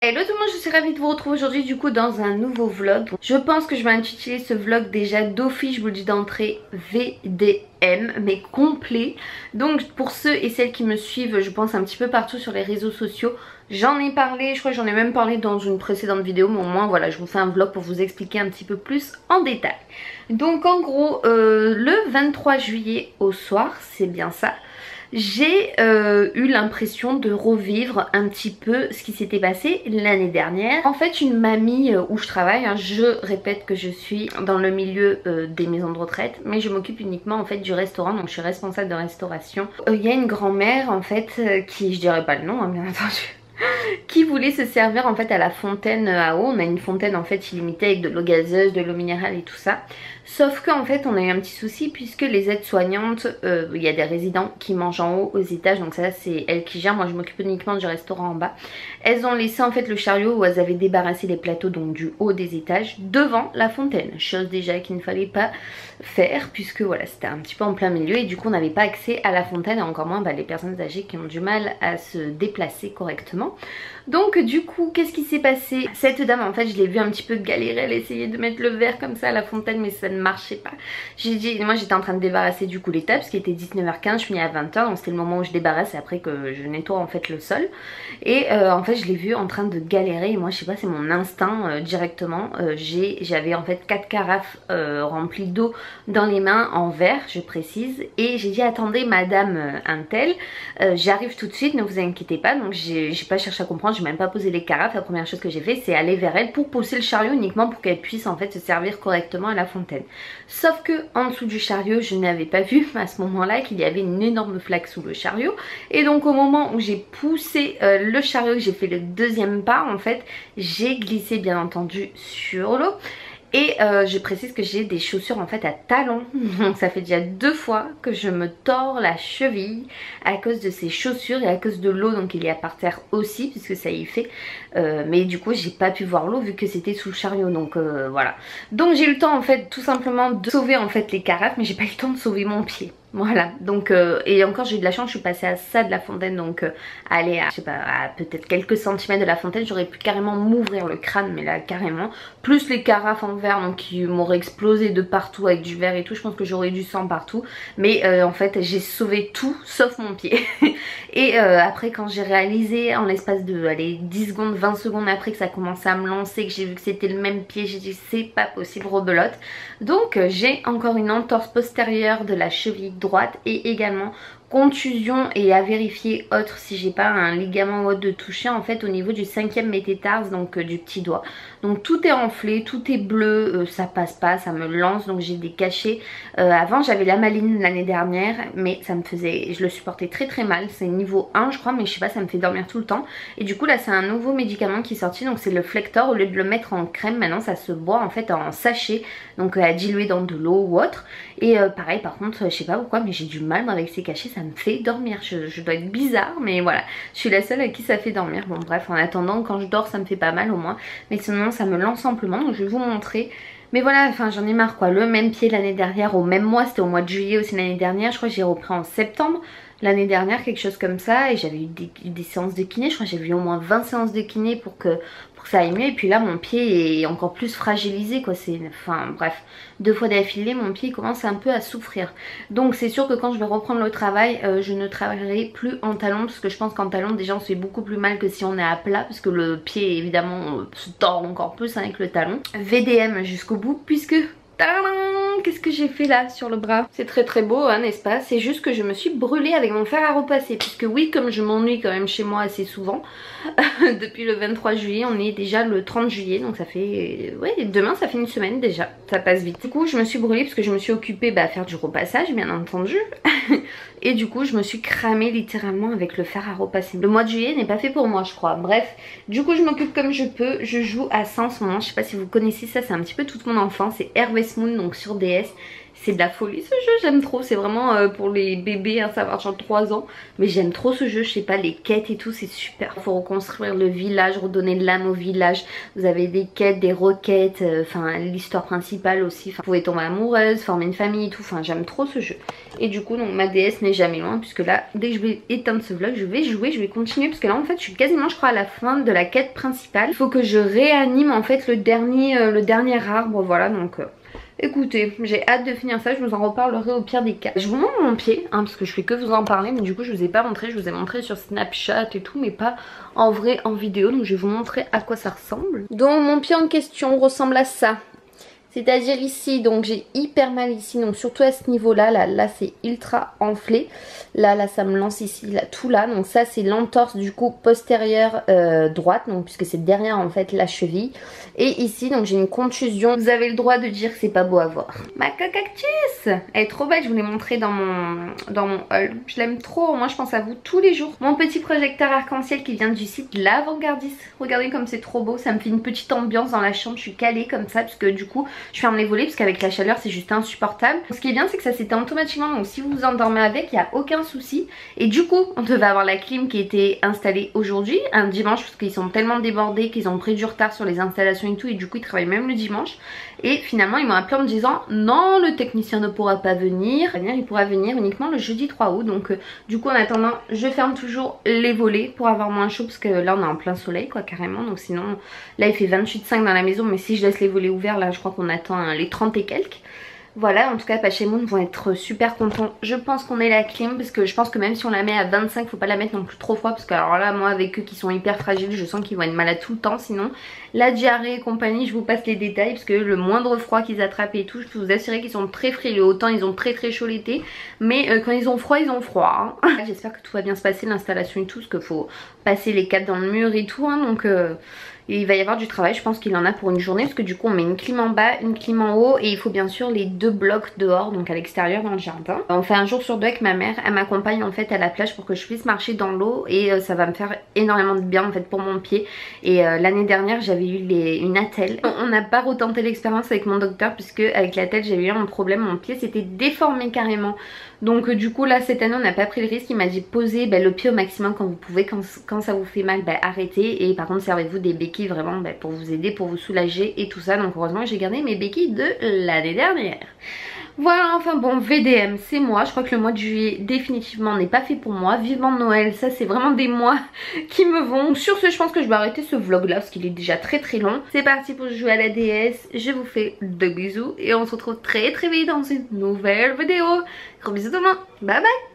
Hello tout le monde, je suis ravie de vous retrouver aujourd'hui du coup dans un nouveau vlog. Je pense que je vais intituler ce vlog déjà d'office, je vous le dis d'entrée, VDM, mais complet. Donc pour ceux et celles qui me suivent, je pense un petit peu partout sur les réseaux sociaux, j'en ai parlé, je crois que j'en ai même parlé dans une précédente vidéo, mais au moins voilà, je vous fais un vlog pour vous expliquer un petit peu plus en détail. Donc en gros, le 23 juillet au soir, c'est bien ça, j'ai eu l'impression de revivre un petit peu ce qui s'était passé l'année dernière. En fait, une mamie où je travaille, hein, je répète que je suis dans le milieu des maisons de retraite, mais je m'occupe uniquement en fait du restaurant, donc je suis responsable de restauration. Il y a une grand-mère en fait qui, je dirais pas le nom hein, bien entendu, qui voulait se servir en fait à la fontaine à eau. On a une fontaine en fait illimitée avec de l'eau gazeuse, de l'eau minérale et tout ça. Sauf qu'en fait on a eu un petit souci puisque les aides-soignantes, il y a des résidents qui mangent en haut aux étages, donc ça c'est elles qui gèrent, moi je m'occupe uniquement du restaurant en bas. Elles ont laissé en fait le chariot où elles avaient débarrassé les plateaux donc du haut des étages devant la fontaine, chose déjà qu'il ne fallait pas faire puisque voilà c'était un petit peu en plein milieu et du coup on n'avait pas accès à la fontaine et encore moins les personnes âgées qui ont du mal à se déplacer correctement. Donc du coup qu'est-ce qui s'est passé? Cette dame en fait je l'ai vue un petit peu galérer, elle essayait de mettre le verre comme ça à la fontaine mais ça ne marchait pas. J'ai dit, moi j'étais en train de débarrasser du coup les tables parce qu'il était 19h15, je finis à 20h donc c'était le moment où je débarrasse et après que je nettoie en fait le sol. Et en fait je l'ai vue en train de galérer et moi je sais pas c'est mon instinct directement. J'avais en fait 4 carafes remplies d'eau dans les mains en verre je précise et j'ai dit attendez madame un tel, j'arrive tout de suite ne vous inquiétez pas. Donc j'ai pas cherché à comprendre, j'ai même pas posé les carafes, la première chose que j'ai fait c'est aller vers elle pour pousser le chariot uniquement pour qu'elle puisse en fait se servir correctement à la fontaine. Sauf que en dessous du chariot je n'avais pas vu à ce moment là qu'il y avait une énorme flaque sous le chariot et donc au moment où j'ai poussé le chariot, que j'ai fait le deuxième pas en fait j'ai glissé bien entendu sur l'eau. Et je précise que j'ai des chaussures en fait à talons, donc ça fait déjà 2 fois que je me tords la cheville à cause de ces chaussures et à cause de l'eau donc il y a par terre aussi puisque ça y fait. Mais du coup j'ai pas pu voir l'eau vu que c'était sous le chariot donc voilà. Donc j'ai eu le temps en fait tout simplement de sauver en fait les carafes mais j'ai pas eu le temps de sauver mon pied. Voilà donc et encore j'ai eu de la chance, je suis passée à ça de la fontaine donc aller à je sais pas à peut-être quelques centimètres de la fontaine, j'aurais pu carrément m'ouvrir le crâne mais là carrément, plus les carafes en verre donc qui m'auraient explosé de partout avec du verre et tout, je pense que j'aurais du sang partout mais en fait j'ai sauvé tout sauf mon pied. Et après quand j'ai réalisé en l'espace de allez, 10 secondes, 20 secondes après que ça commençait à me lancer, que j'ai vu que c'était le même pied, j'ai dit c'est pas possible, rebelote. Donc j'ai encore une entorse postérieure de la cheville droite et également contusion et à vérifier autre si j'ai pas un ligament ou autre de toucher en fait au niveau du 5e métatarse donc du petit doigt. Donc tout est enflé, tout est bleu, ça passe pas, ça me lance donc j'ai des cachets. Avant j'avais la maline l'année dernière mais ça me faisait, je le supportais très très mal, c'est niveau 1 je crois mais je sais pas ça me fait dormir tout le temps. Et du coup là c'est un nouveau médicament qui est sorti donc c'est le Flector, au lieu de le mettre en crème maintenant ça se boit en fait en sachet donc à diluer dans de l'eau ou autre. Et pareil par contre je sais pas pourquoi mais j'ai du mal avec ces cachets, ça me fait dormir, je dois être bizarre mais voilà je suis la seule à qui ça fait dormir. Bon bref en attendant quand je dors ça me fait pas mal au moins mais sinon ça me lance amplement donc je vais vous montrer. Mais voilà enfin j'en ai marre quoi, le même pied l'année dernière au même mois, c'était au mois de juillet aussi l'année dernière, je crois que j'ai repris en septembre l'année dernière quelque chose comme ça et j'avais eu des séances de kiné, je crois que j'ai vu au moins 20 séances de kiné pour que ça aille mieux et puis là mon pied est encore plus fragilisé quoi, c'est enfin bref 2 fois d'affilée mon pied commence un peu à souffrir donc c'est sûr que quand je vais reprendre le travail je ne travaillerai plus en talons parce que je pense qu'en talons déjà on se fait beaucoup plus mal que si on est à plat parce que le pied évidemment se tord encore plus avec le talon. VDM jusqu'au bout puisque qu'est-ce que j'ai fait là sur le bras? C'est très très beau hein, n'est-ce pas? C'est juste que je me suis brûlée avec mon fer à repasser puisque oui comme je m'ennuie quand même chez moi assez souvent depuis le 23 juillet on est déjà le 30 juillet donc ça fait ouais demain ça fait une semaine déjà, ça passe vite. Du coup je me suis brûlée parce que je me suis occupée à faire du repassage bien entendu et du coup je me suis cramée littéralement avec le fer à repasser. Le mois de juillet n'est pas fait pour moi je crois, bref du coup je m'occupe comme je peux, je joue à ça en ce moment, je sais pas si vous connaissez ça, c'est un petit peu toute mon enfance, c'est Harvest Moon donc sur DS. C'est de la folie ce jeu, j'aime trop. C'est vraiment pour les bébés, à savoir genre 3 ans. Mais j'aime trop ce jeu, je sais pas, les quêtes et tout, c'est super. Faut reconstruire le village, redonner de l'âme au village. Vous avez des quêtes, des requêtes, enfin l'histoire principale aussi. Vous pouvez tomber amoureuse, former une famille et tout. Enfin j'aime trop ce jeu. Et du coup donc ma DS n'est jamais loin, puisque là dès que je vais éteindre ce vlog, je vais jouer, je vais continuer. Parce que là en fait je suis quasiment je crois à la fin de la quête principale. Il faut que je réanime en fait le dernier arbre, voilà donc... Écoutez, j'ai hâte de finir ça, je vous en reparlerai au pire des cas. Je vous montre mon pied, hein, parce que je fais que vous en parler, mais du coup je vous ai pas montré, je vous ai montré sur Snapchat et tout, mais pas en vrai en vidéo, donc je vais vous montrer à quoi ça ressemble. Donc mon pied en question ressemble à ça. C'est-à-dire ici, donc j'ai hyper mal ici, donc surtout à ce niveau-là, là c'est ultra enflé. Là ça me lance ici, là tout là. Donc ça c'est l'entorse du coup postérieure droite, donc puisque c'est derrière en fait la cheville. Et ici donc j'ai une contusion. Vous avez le droit de dire que c'est pas beau à voir. Ma cactus, elle est trop belle, je vous l'ai montrée dans mon haul. Je l'aime trop, moi je pense à vous tous les jours. Mon petit projecteur arc-en-ciel qui vient du site L'Avant-Gardiste. Regardez comme c'est trop beau, ça me fait une petite ambiance dans la chambre. Je suis calée comme ça parce que du coup je ferme les volets parce qu'avec la chaleur c'est juste insupportable. Ce qui est bien c'est que ça s'éteint automatiquement, donc si vous vous endormez avec il n'y a aucun souci. Et du coup on devait avoir la clim qui était installée aujourd'hui, un dimanche, parce qu'ils sont tellement débordés qu'ils ont pris du retard sur les installations et tout, et du coup ils travaillent même le dimanche. Et finalement ils m'ont appelé en me disant non, le technicien ne pourra pas venir, il pourra venir uniquement le jeudi 3 août. Donc du coup en attendant je ferme toujours les volets pour avoir moins chaud, parce que là on est en plein soleil quoi carrément. Donc sinon là il fait 28,5 dans la maison, mais si je laisse les volets ouverts là je crois qu'on attend les 30 et quelques. Voilà, en tout cas Patch et Moon vont être super contents. Je pense qu'on ait la clim, parce que je pense que même si on la met à 25, faut pas la mettre non plus trop froid, parce que alors là moi avec eux qui sont hyper fragiles, je sens qu'ils vont être malades tout le temps. Sinon la diarrhée et compagnie, je vous passe les détails, parce que le moindre froid qu'ils attrapent et tout, je peux vous assurer qu'ils sont très frileux. Autant ils ont très chaud l'été, mais quand ils ont froid, ils ont froid hein. J'espère que tout va bien se passer, l'installation et tout, parce qu'il faut passer les câbles dans le mur et tout hein, donc... Et il va y avoir du travail, je pense qu'il en a pour une journée, parce que du coup on met une clim en bas, une clim en haut, et il faut bien sûr les 2 blocs dehors, donc à l'extérieur dans le jardin. On fait un jour sur 2 avec ma mère, elle m'accompagne en fait à la plage pour que je puisse marcher dans l'eau, et ça va me faire énormément de bien en fait pour mon pied. Et l'année dernière j'avais eu une attelle. On n'a pas retenté l'expérience avec mon docteur, puisque avec l'attelle j'avais eu un problème, mon pied s'était déformé carrément. Donc du coup là cette année on n'a pas pris le risque, il m'a dit posez le pied au maximum quand vous pouvez, quand ça vous fait mal arrêtez, et par contre servez-vous des béquilles vraiment pour vous aider, pour vous soulager et tout ça. Donc heureusement j'ai gardé mes béquilles de l'année dernière. Voilà, enfin bon, VDM c'est moi, je crois que le mois de juillet définitivement n'est pas fait pour moi. Vivement Noël, ça c'est vraiment des mois qui me vont. Sur ce je pense que je vais arrêter ce vlog là parce qu'il est déjà très long. C'est parti pour jouer à la DS, je vous fais de bisous et on se retrouve très vite dans une nouvelle vidéo. Gros bisous tout le monde, bye bye.